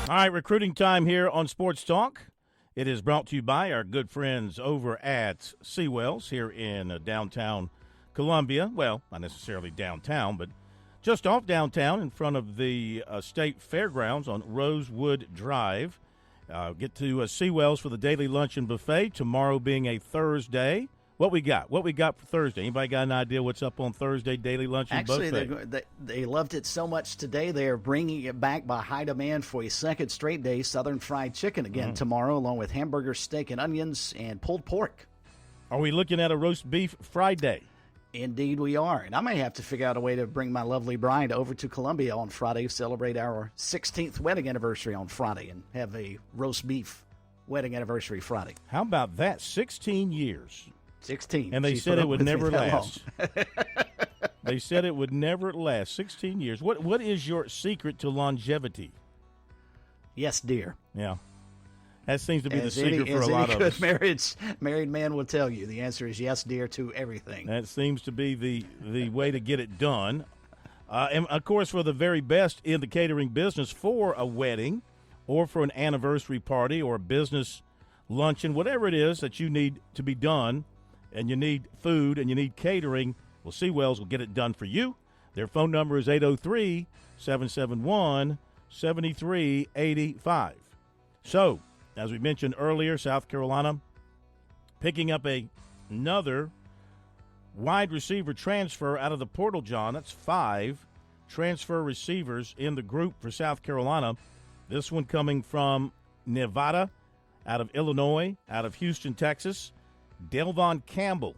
All right, recruiting time here on Sports Talk. It is brought to you by our good friends over at Seawells here in downtown Columbia. Well, not necessarily downtown, but just off downtown in front of the State Fairgrounds on Rosewood Drive. Get to Seawells for the daily luncheon buffet, tomorrow being a Thursday. What we got? What we got for Thursday? Anybody got an idea what's up on Thursday daily luncheon buffet? Actually, they loved it so much today, they are bringing it back by high demand for a second straight day. Southern Fried Chicken again tomorrow, along with hamburger, steak, and onions, and pulled pork. Are we looking at a roast beef Friday? Indeed we are. And I may have to figure out a way to bring my lovely bride over to Columbia on Friday, celebrate our 16th wedding anniversary on Friday, and have a roast beef wedding anniversary Friday. How about that? 16 years. 16. And they said it would never last. They said it would never last. 16 years. What is your secret to longevity? Yes, dear. Yeah. That seems to be the secret for a lot of us. Married man will tell you. The answer is yes, dear, to everything. That seems to be the way to get it done. And, of course, for the very best in the catering business for a wedding or for an anniversary party or a business luncheon, whatever it is that you need to be done, and you need food and you need catering, well, Seawells will get it done for you. Their phone number is 803-771-7385. So, as we mentioned earlier, South Carolina picking up another wide receiver transfer out of the portal, John. That's 5 transfer receivers in the group for South Carolina. This one coming from Nevada, out of Illinois, out of Houston, Texas. Delvon Campbell,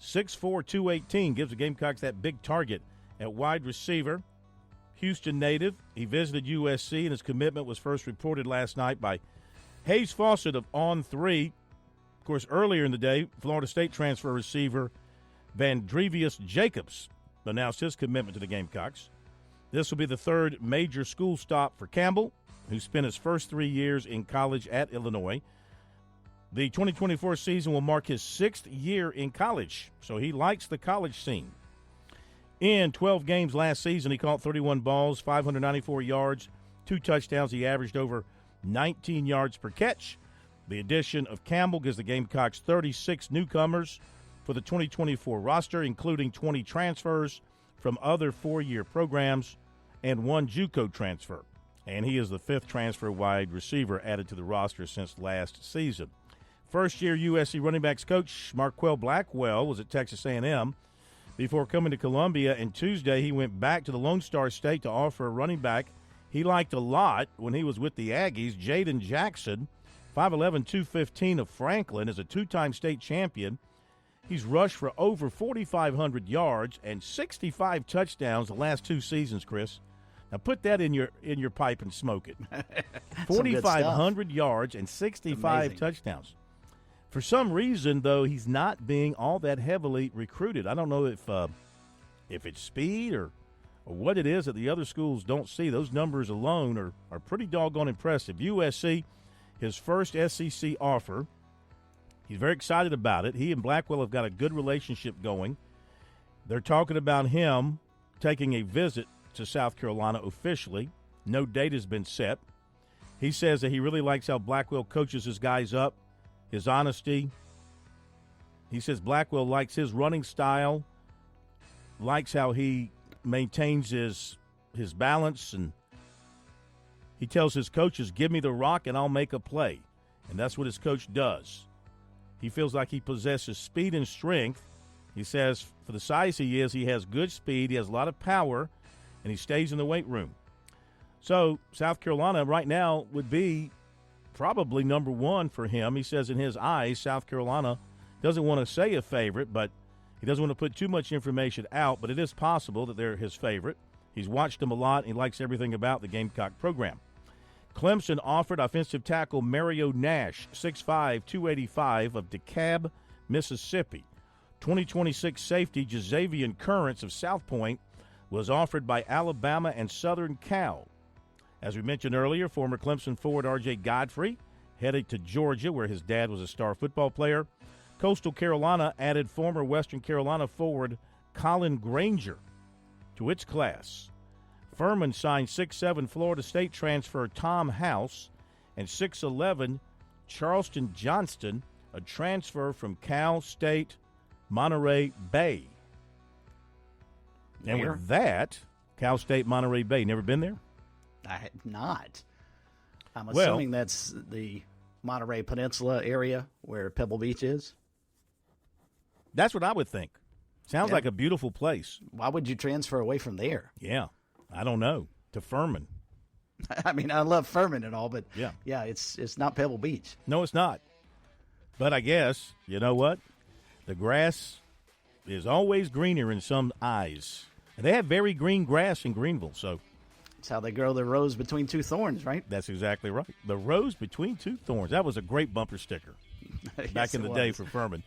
6'4", 218, gives the Gamecocks that big target at wide receiver. Houston native. He visited USC, and his commitment was first reported last night by Hayes Fawcett of On3. Of course, earlier in the day, Florida State transfer receiver Vandrevius Jacobs announced his commitment to the Gamecocks. This will be the third major school stop for Campbell, who spent his first 3 years in college at Illinois. The 2024 season will mark his 6th year in college, so he likes the college scene. In 12 games last season, he caught 31 balls, 594 yards, 2 touchdowns. He averaged over 19 yards per catch. The addition of Campbell gives the Gamecocks 36 newcomers for the 2024 roster, including 20 transfers from other 4-year programs and 1 JUCO transfer. And he is the 5th transfer wide receiver added to the roster since last season. First-year USC running backs coach Marquell Blackwell was at Texas A&M before coming to Columbia, and Tuesday he went back to the Lone Star State to offer a running back he liked a lot when he was with the Aggies. Jaden Jackson, 5'11", 215 of Franklin, is a 2-time state champion. He's rushed for over 4,500 yards and 65 touchdowns the last 2 seasons, Chris. Now put that in your pipe and smoke it. 4,500 yards and 65 touchdowns. For some reason, though, he's not being all that heavily recruited. I don't know if it's speed or what it is that the other schools don't see. Those numbers alone are pretty doggone impressive. USC, his first SEC offer. He's very excited about it. He and Blackwell have got a good relationship going. They're talking about him taking a visit to South Carolina officially. No date has been set. He says that he really likes how Blackwell coaches his guys up, his honesty. He says Blackwell likes his running style, likes how he maintains his balance, and he tells his coaches, give me the rock and I'll make a play. And that's what his coach does. He feels like he possesses speed and strength. He says for the size he is, he has good speed, he has a lot of power, and he stays in the weight room. So South Carolina right now would be probably number 1 for him. He says in his eyes, South Carolina doesn't want to say a favorite, but he doesn't want to put too much information out, but it is possible that they're his favorite. He's watched them a lot, and he likes everything about the Gamecock program. Clemson offered offensive tackle Mario Nash, 6'5", 285, of DeKalb, Mississippi. 2026 safety Jazavian Currents of South Point was offered by Alabama and Southern Cal. As we mentioned earlier, former Clemson forward R.J. Godfrey headed to Georgia, where his dad was a star football player. Coastal Carolina added former Western Carolina forward Colin Granger to its class. Furman signed 6'7" Florida State transfer Tom House and 6'11" Charleston Johnston, a transfer from Cal State Monterey Bay. And with that, Cal State Monterey Bay, never been there? I had not. I'm assuming that's the Monterey Peninsula area where Pebble Beach is. That's what I would think. Sounds like a beautiful place. Why would you transfer away from there? Yeah, I don't know. To Furman. I mean, I love Furman and all, but yeah, it's not Pebble Beach. No, it's not. But I guess, you know what? The grass is always greener in some eyes. And they have very green grass in Greenville, so. That's how they grow the rose between two thorns, right? That's exactly right. The rose between two thorns. That was a great bumper sticker back in the day for Furman.